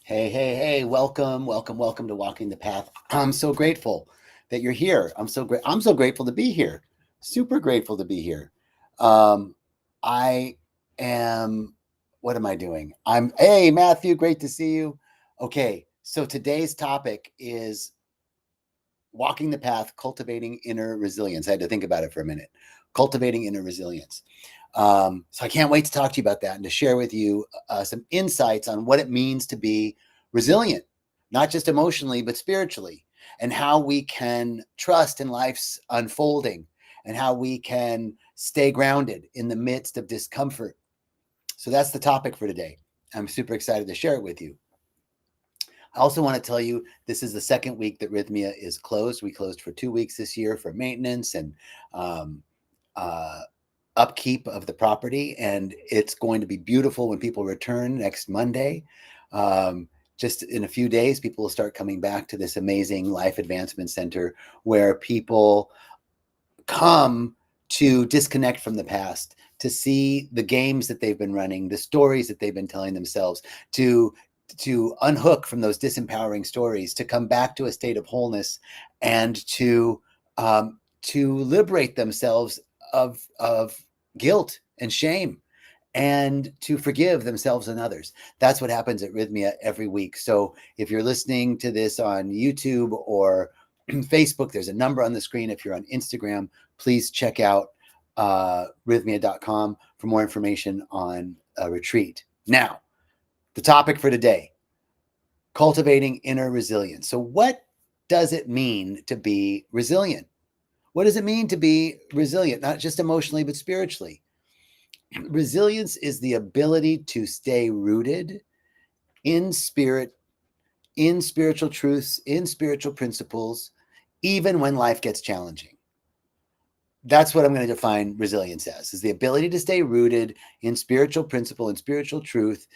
Hey, welcome to Walking the Path. I'm so grateful that you're here. I'm so grateful to be here. Super grateful to be here. Um, I am, what am I doing? Hey, Matthew, great to see you. Okay, so today's topic is walking the path, cultivating inner resilience. I had to think about it for a minute. Cultivating inner resilience. So I can't wait to talk to you about that and to share with you some insights on what it means to be resilient, not just emotionally, but spiritually, and how we can trust in life's unfolding and how we can stay grounded in the midst of discomfort. So that's the topic for today. I'm super excited to share it with you. I also want to tell you this is the second week that Rythmia is closed. We closed for 2 weeks this year for maintenance and um, uh, upkeep of the property, and it's going to be beautiful when people return next Monday. Just in a few days, people will start coming back to this amazing Life Advancement Center where people come to disconnect from the past, to see the games that they've been running, the stories that they've been telling themselves, to unhook from those disempowering stories, to come back to a state of wholeness, and to liberate themselves of guilt and shame, and to forgive themselves and others. That's what happens at Rythmia every week. So if you're listening to this on YouTube or Facebook, there's a number on the screen. If you're on Instagram, please check out rythmia.com for more information on a retreat. Now, the topic for today, cultivating inner resilience. So what does it mean to be resilient? What does it mean to be resilient, not just emotionally, but spiritually? Resilience is the ability to stay rooted in spirit, in spiritual truths, in spiritual principles, even when life gets challenging. That's what I'm going to define resilience as, is the ability to stay rooted in spiritual principle and spiritual truth,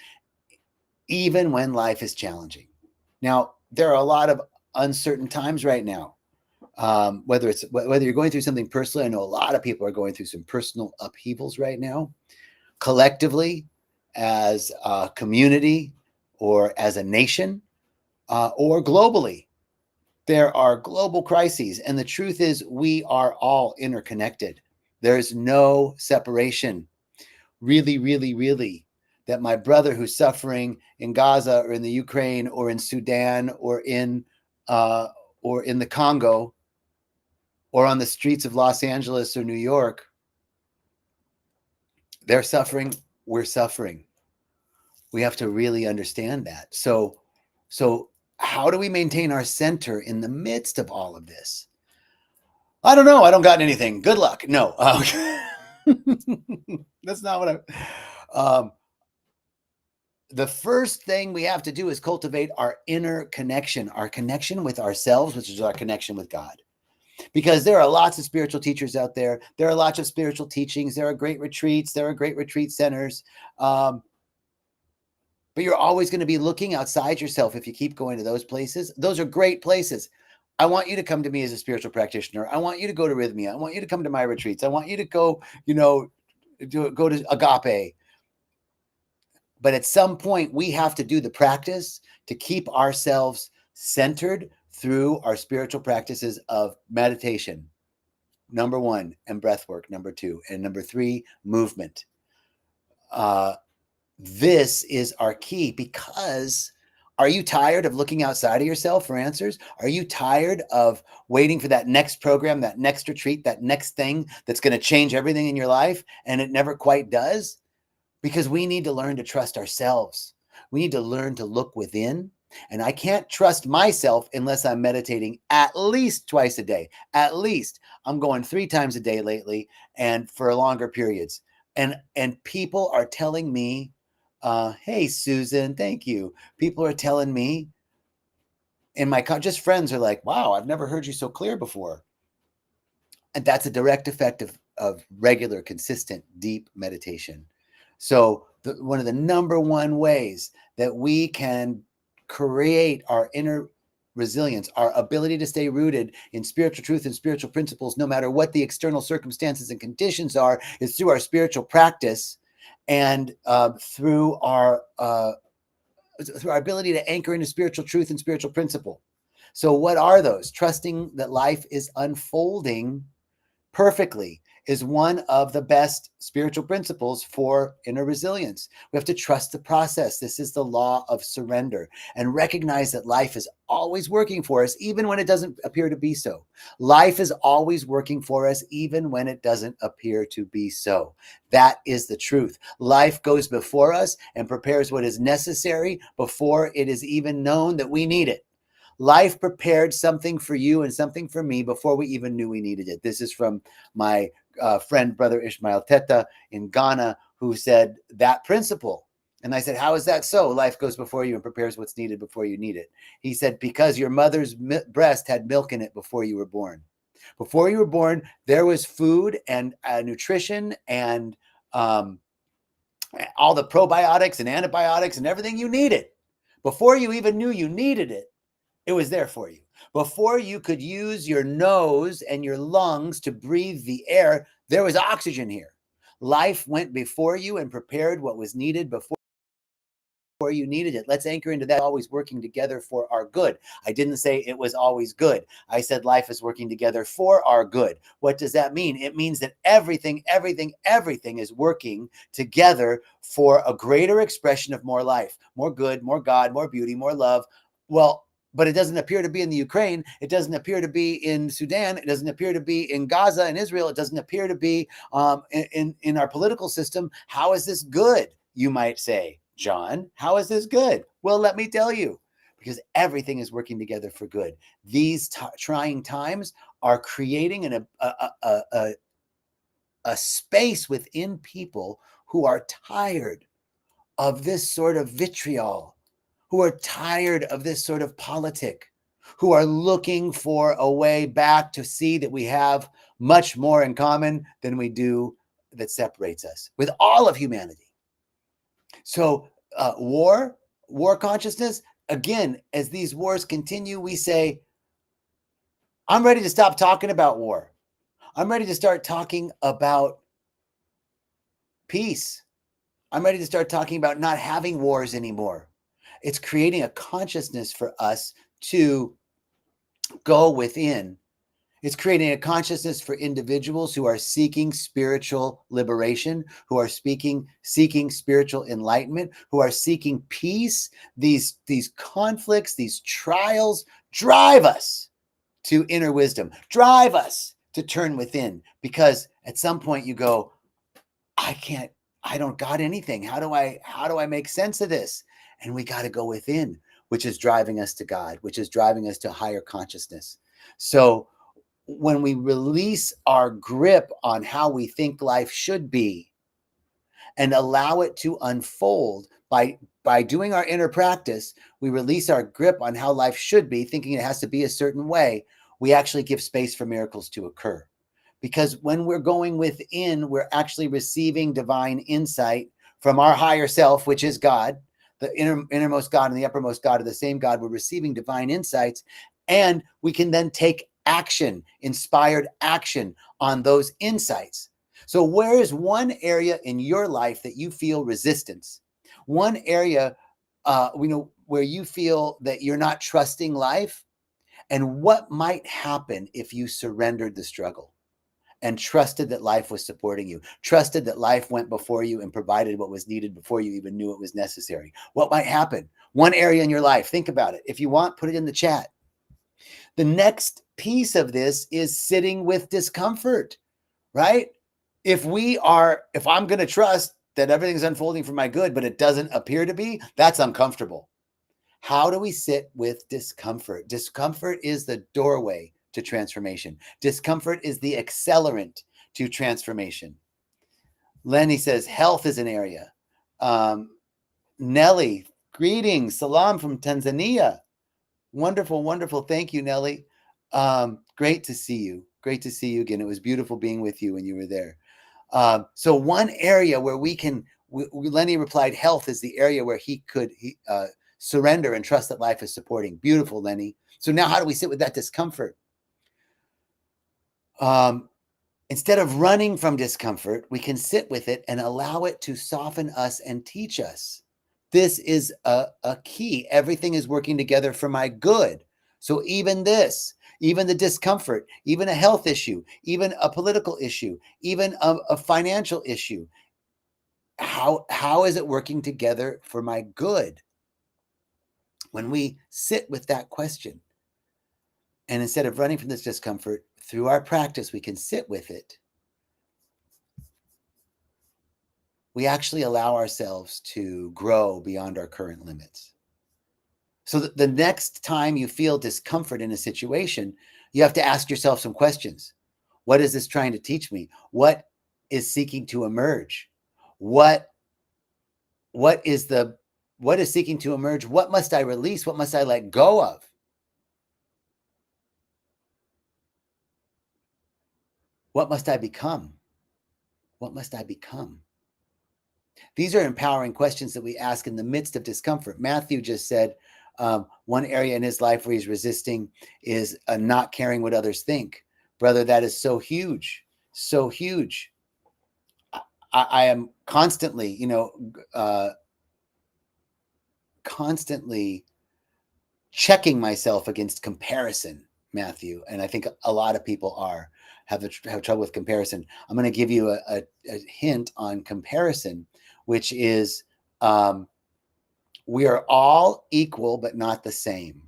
even when life is challenging. Now, there are a lot of uncertain times right now. Whether you're going through something personally, I know a lot of people are going through some personal upheavals right now. Collectively, as a community or as a nation, or globally, there are global crises. And the truth is, we are all interconnected. There's no separation. Really, really, really, that my brother who's suffering in Gaza or in the Ukraine or in Sudan or in the Congo or on the streets of Los Angeles or New York, they're suffering, we're suffering. We have to really understand that. So how do we maintain our center in the midst of all of this? I don't know. I don't got anything. Good luck. No, that's not what the first thing we have to do is cultivate our inner connection, our connection with ourselves, which is our connection with God. Because there are lots of spiritual teachers out there. There are lots of spiritual teachings. There are great retreats. There are great retreat centers. But you're always going to be looking outside yourself if you keep going to those places. Those are great places. I want you to come to me as a spiritual practitioner. I want you to go to Rythmia. I want you to come to my retreats. I want you to go, go to Agape. But at some point, we have to do the practice to keep ourselves centered through our spiritual practices of meditation, number one, and breath work, number two, and number three, movement. This is our key, because are you tired of looking outside of yourself for answers? Are you tired of waiting for that next program, that next retreat, that next thing that's going to change everything in your life, and it never quite does? Because we need to learn to trust ourselves. We need to learn to look within. And I can't trust myself unless I'm meditating at least twice a day. At least. I'm going 3 times a day lately, and for longer periods. And people are telling me, hey, Susan, thank you. People are telling me, and just friends are like, wow, I've never heard you so clear before. And that's a direct effect of regular, consistent, deep meditation. So one of the number one ways that we can create our inner resilience, our ability to stay rooted in spiritual truth and spiritual principles, no matter what the external circumstances and conditions are, is through our spiritual practice and through our through our ability to anchor into spiritual truth and spiritual principle. So what are those? Trusting that life is unfolding perfectly is one of the best spiritual principles for inner resilience. We have to trust the process. This is the law of surrender, and recognize that life is always working for us, even when it doesn't appear to be so. Life is always working for us, even when it doesn't appear to be so. That is the truth. Life goes before us and prepares what is necessary before it is even known that we need it. Life prepared something for you and something for me before we even knew we needed it. This is from my friend, Brother Ishmael Teta in Ghana, who said that principle. And I said, how is that so? Life goes before you and prepares what's needed before you need it. He said, because your mother's breast had milk in it before you were born. Before you were born, there was food and nutrition and all the probiotics and antibiotics and everything you needed. Before you even knew you needed it, it was there for you. Before you could use your nose and your lungs to breathe the air, there was oxygen here. Life went before you and prepared what was needed before you needed it. Let's anchor into that, always working together for our good. I didn't say it was always good. I said life is working together for our good. What does that mean? It means that everything is working together for a greater expression of more life, more good, more God, more beauty, more love. Well, but it doesn't appear to be in the Ukraine. It doesn't appear to be in Sudan. It doesn't appear to be in Gaza and Israel. It doesn't appear to be in our political system. How is this good, you might say? John, how is this good? Well, let me tell you, because everything is working together for good. These trying times are creating a space within people who are tired of this sort of vitriol, who are tired of this sort of politic, who are looking for a way back to see that we have much more in common than we do that separates us with all of humanity. So war consciousness, again, as these wars continue, we say, I'm ready to stop talking about war. I'm ready to start talking about peace. I'm ready to start talking about not having wars anymore. It's creating a consciousness for us to go within. It's creating a consciousness for individuals who are seeking spiritual liberation, who are seeking spiritual enlightenment, who are seeking peace. These conflicts, these trials drive us to inner wisdom, drive us to turn within, because at some point you go, I don't got anything. How do I make sense of this? And we got to go within, which is driving us to God, which is driving us to higher consciousness. So when we release our grip on how we think life should be and allow it to unfold by doing our inner practice, we release our grip on how life should be, thinking it has to be a certain way. We actually give space for miracles to occur. Because when we're going within, we're actually receiving divine insight from our higher self, which is God. The innermost God and the uppermost God are the same God. We're receiving divine insights, and we can then take action, inspired action on those insights. So where is one area in your life that you feel resistance? One area where you feel that you're not trusting life? And what might happen if you surrendered the struggle and trusted that life was supporting you, trusted that life went before you and provided what was needed before you even knew it was necessary? What might happen? One area in your life, think about it. If you want, put it in the chat. The next piece of this is sitting with discomfort, right? If I'm going to trust that everything's unfolding for my good, but it doesn't appear to be, that's uncomfortable. How do we sit with discomfort? Discomfort is the doorway to transformation. Discomfort is the accelerant to transformation. Lenny says health is an area. Nelly, greetings. Salam from Tanzania. Wonderful, wonderful. Thank you, Nelly. Great to see you. Great to see you again. It was beautiful being with you when you were there. So one area where Lenny replied, health is the area where he could surrender and trust that life is supporting. Beautiful, Lenny. So now how do we sit with that discomfort? Instead of running from discomfort, we can sit with it and allow it to soften us and teach us. This is a key. Everything is working together for my good. So even this, even the discomfort, even a health issue, even a political issue, even a financial issue, how is it working together for my good? When we sit with that question, and instead of running from this discomfort, through our practice, we can sit with it. We actually allow ourselves to grow beyond our current limits. So the next time you feel discomfort in a situation, you have to ask yourself some questions. What is this trying to teach me? What is seeking to emerge? What is seeking to emerge? What must I release? What must I let go of? What must I become? What must I become? These are empowering questions that we ask in the midst of discomfort. Matthew just said one area in his life where he's resisting is not caring what others think. Brother, that is so huge, so huge. I am constantly, constantly checking myself against comparison, Matthew. And I think a lot of people have trouble with comparison. I'm going to give you a hint on comparison, which is we are all equal, but not the same.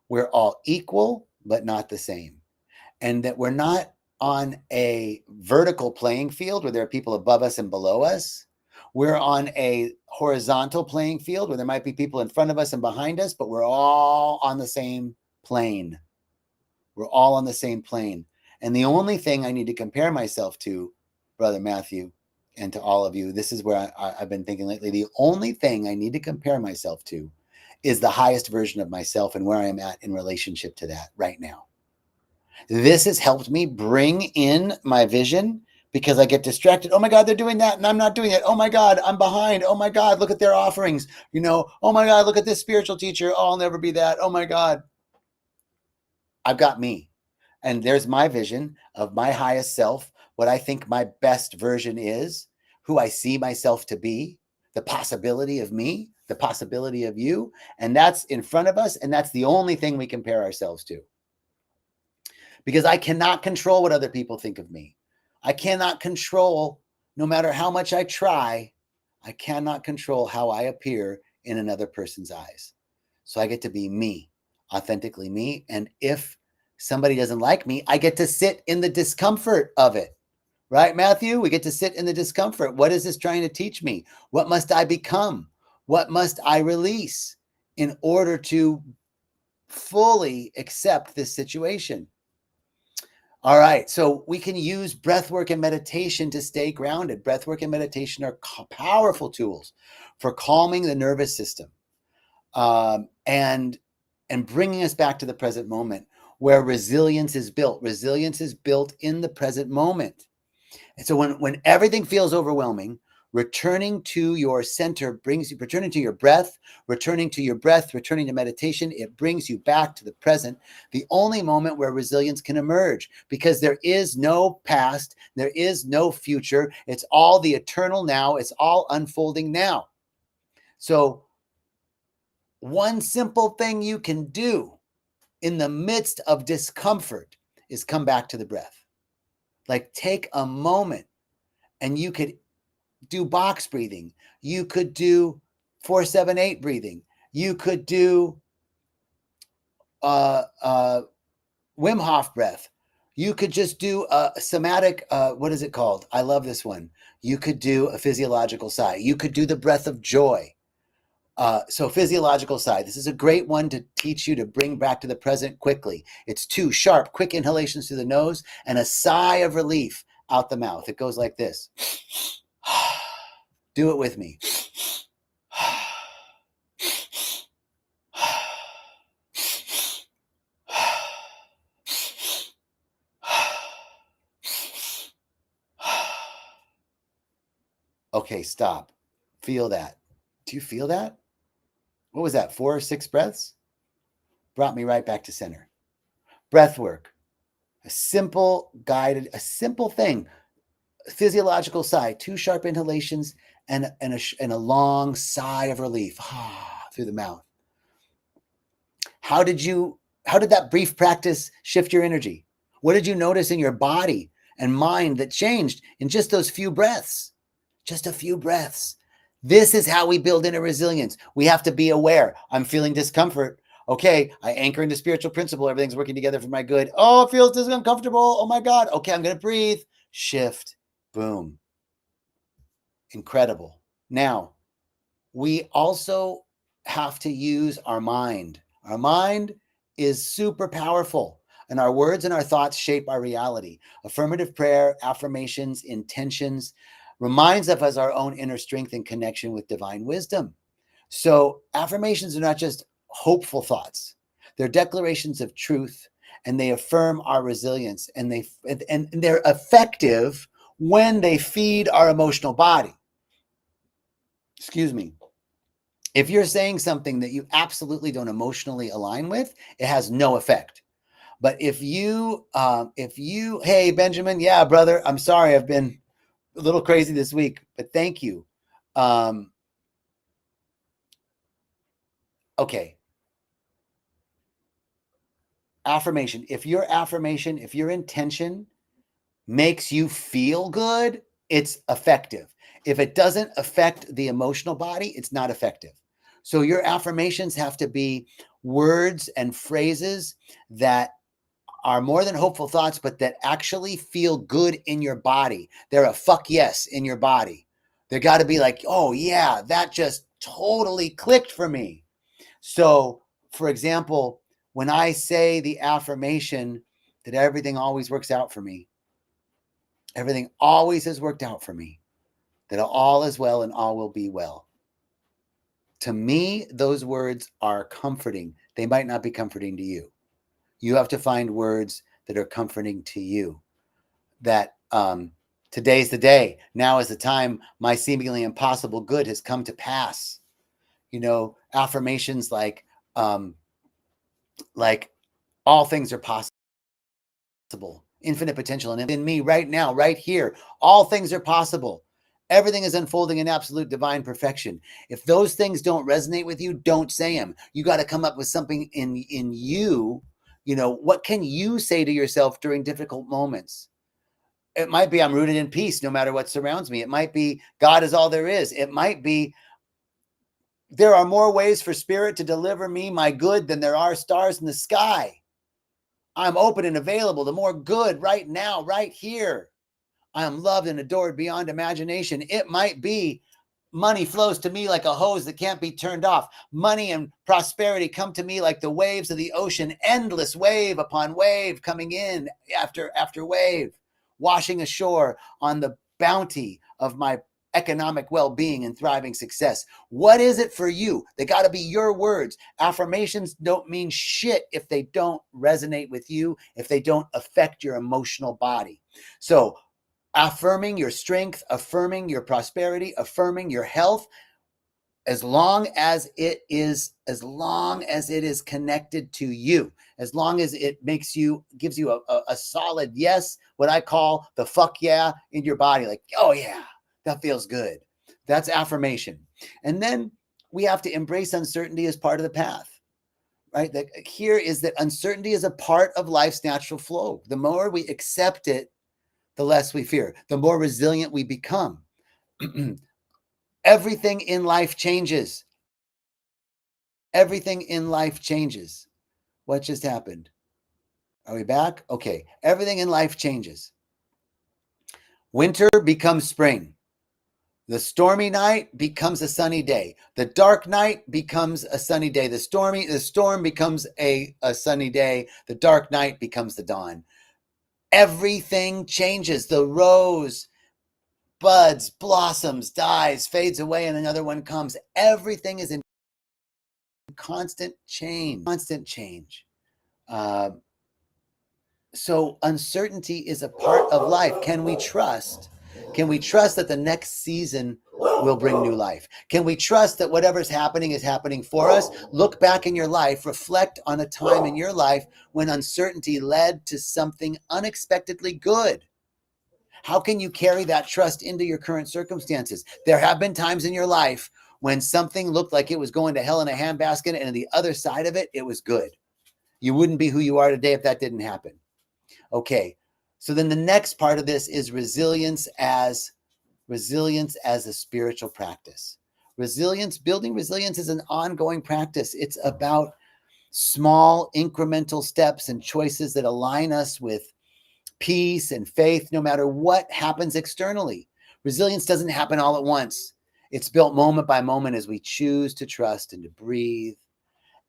We're all equal, but not the same. And that we're not on a vertical playing field where there are people above us and below us. We're on a horizontal playing field where there might be people in front of us and behind us, but we're all on the same plane. We're all on the same plane. And the only thing I need to compare myself to, Brother Matthew, and to all of you, this is where I've been thinking lately. The only thing I need to compare myself to is the highest version of myself and where I am at in relationship to that right now. This has helped me bring in my vision because I get distracted. Oh my God, they're doing that and I'm not doing it. Oh my God, I'm behind. Oh my God, look at their offerings. Oh my God, look at this spiritual teacher. Oh, I'll never be that. Oh my God. I've got me. And there's my vision of my highest self, what I think my best version is, who I see myself to be, the possibility of me, the possibility of you. And that's in front of us. And that's the only thing we compare ourselves to. Because I cannot control what other people think of me. I cannot control, no matter how much I try, I cannot control how I appear in another person's eyes. So I get to be me, authentically me. And if somebody doesn't like me, I get to sit in the discomfort of it. Right, Matthew? We get to sit in the discomfort. What is this trying to teach me? What must I become? What must I release in order to fully accept this situation? All right, so we can use breath work and meditation to stay grounded. Breath work and meditation are powerful tools for calming the nervous system and bringing us back to the present moment where resilience is built. Resilience is built in the present moment. And so when everything feels overwhelming, returning to your center returning to your breath, returning to meditation, it brings you back to the present, the only moment where resilience can emerge, because there is no past, there is no future. It's all the eternal now. It's all unfolding now. So one simple thing you can do in the midst of discomfort is come back to the breath. Like, take a moment, and you could do box breathing. You could do 4-7-8 breathing. You could do Wim Hof breath. You could just do a somatic, what is it called? I love this one. You could do a physiological sigh. You could do the breath of joy. So physiological sigh. This is a great one to teach you to bring back to the present quickly. It's 2 sharp, quick inhalations through the nose and a sigh of relief out the mouth. It goes like this. Do it with me. Okay, stop. Feel that. Do you feel that? What was that? 4 or 6 breaths? Brought me right back to center. Breath work. A simple thing. Physiological sigh, 2 sharp inhalations and a long sigh of relief through the mouth. How did that brief practice shift your energy? What did you notice in your body and mind that changed in just those few breaths? Just a few breaths. This is how we build inner resilience. We have to be aware. I'm feeling discomfort. Okay, I anchor into spiritual principle. Everything's working together for my good. Oh, it feels uncomfortable. Oh my God. Okay, I'm going to breathe. Shift. Boom. Incredible. Now, we also have to use our mind. Our mind is super powerful, and our words and our thoughts shape our reality. Affirmative prayer, affirmations, intentions reminds of us our own inner strength and connection with divine wisdom. So affirmations are not just hopeful thoughts. They're declarations of truth, and they affirm our resilience, and they're effective when they feed our emotional body. Excuse me. If you're saying something that you absolutely don't emotionally align with, it has no effect. But if you, hey, Benjamin, yeah, brother, I'm sorry, I've been a little crazy this week, but thank you. Okay. Affirmation. If your intention makes you feel good, it's effective. If it doesn't affect the emotional body, it's not effective. So your affirmations have to be words and phrases that are more than hopeful thoughts, but that actually feel good in your body. They're a fuck yes in your body. They got to be like, oh yeah, that just totally clicked for me. So, for example, when I say the affirmation that everything always works out for me, everything always has worked out for me, that all is well and all will be well. To me, those words are comforting. They might not be comforting to you. You have to find words that are comforting to you. That today's the day. Now is the time. My seemingly impossible good has come to pass. You know, affirmations like all things are possible. Infinite potential and in me right now, right here. All things are possible. Everything is unfolding in absolute divine perfection. If those things don't resonate with you, don't say them. You got to come up with something in you. You know, what can you say to yourself during difficult moments? It might be I'm rooted in peace no matter what surrounds me. It might be God is all there is. It might be there are more ways for spirit to deliver me my good than there are stars in the sky. I'm open and available to more good right now, right here. I am loved and adored beyond imagination. It might be money flows to me like a hose that can't be turned off. Money and prosperity come to me like the waves of the ocean, endless wave upon wave coming in after wave, washing ashore on the bounty of my economic well-being and thriving success. What is it for you? They got to be your words. Affirmations don't mean shit if they don't resonate with you, if they don't affect your emotional body. So affirming your strength, affirming your prosperity, affirming your health, as long as it is connected to you, as long as it gives you a solid yes, what I call the fuck yeah in your body, like, oh yeah, that feels good. That's affirmation. And then we have to embrace uncertainty as part of the path. Right? That here is that uncertainty is a part of life's natural flow. The more we accept it, the less we fear, the more resilient we become. Everything in life changes. Everything in life changes. What just happened? Are we back? Okay. Everything in life changes. Winter becomes spring. The stormy night becomes a sunny day. The dark night becomes a sunny day. The storm becomes a sunny day. The dark night becomes the dawn. Everything changes. The rose buds, blossoms, dies, fades away, and another one comes. Everything is in constant change. So uncertainty is a part of life. Can we trust? Can we trust that the next season will bring new life? Can we trust that whatever's happening is happening for us? Look back in your life, reflect on a time in your life when uncertainty led to something unexpectedly good. How can you carry that trust into your current circumstances? There have been times in your life when something looked like it was going to hell in a handbasket, and on the other side of it, it was good. You wouldn't be who you are today if that didn't happen. Okay. So then the next part of this is resilience as a spiritual practice. Building resilience is an ongoing practice. It's about small incremental steps and choices that align us with peace and faith, no matter what happens externally. Resilience doesn't happen all at once. It's built moment by moment as we choose to trust and to breathe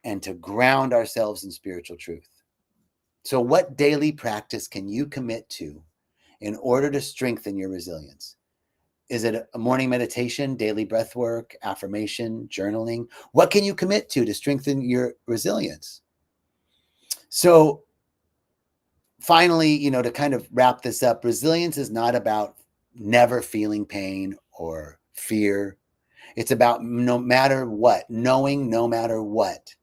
and to ground ourselves in spiritual truth. So, what daily practice can you commit to in order to strengthen your resilience? Is it a morning meditation, daily breath work, affirmation, journaling? What can you commit to strengthen your resilience? So, finally, to kind of wrap this up, resilience is not about never feeling pain or fear. It's about no matter what, knowing no matter what,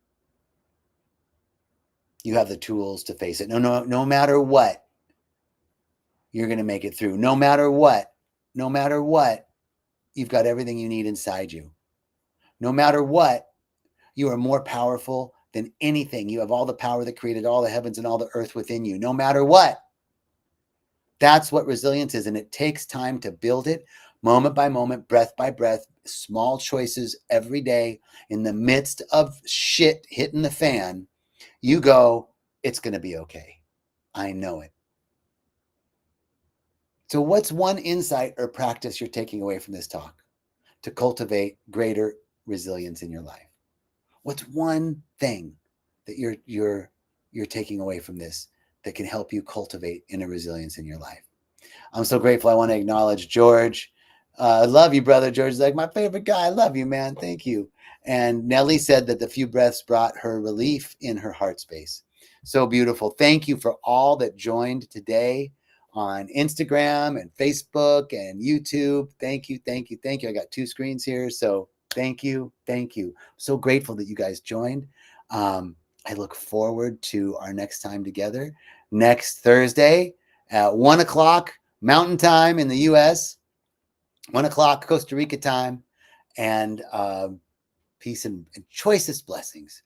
you have the tools to face it. No matter what, you're going to make it through. No matter what, you've got everything you need inside you. No matter what, you are more powerful than anything. You have all the power that created all the heavens and all the earth within you. No matter what. That's what resilience is. And it takes time to build it moment by moment, breath by breath, small choices every day. In the midst of shit hitting the fan, you go, it's going to be okay. I know it. So what's one insight or practice you're taking away from this talk to cultivate greater resilience in your life? What's one thing that you're taking away from this that can help you cultivate inner resilience in your life? I'm so grateful. I want to acknowledge George. I love you, brother. George is like my favorite guy. I love you, man. Thank you. And Nellie said that the few breaths brought her relief in her heart space. So beautiful. Thank you for all that joined today on Instagram and Facebook and YouTube. Thank you. I got 2 screens here. So thank you. So grateful that you guys joined. I look forward to our next time together next Thursday at 1 o'clock Mountain Time in the U.S., 1 o'clock Costa Rica time, and peace and choicest blessings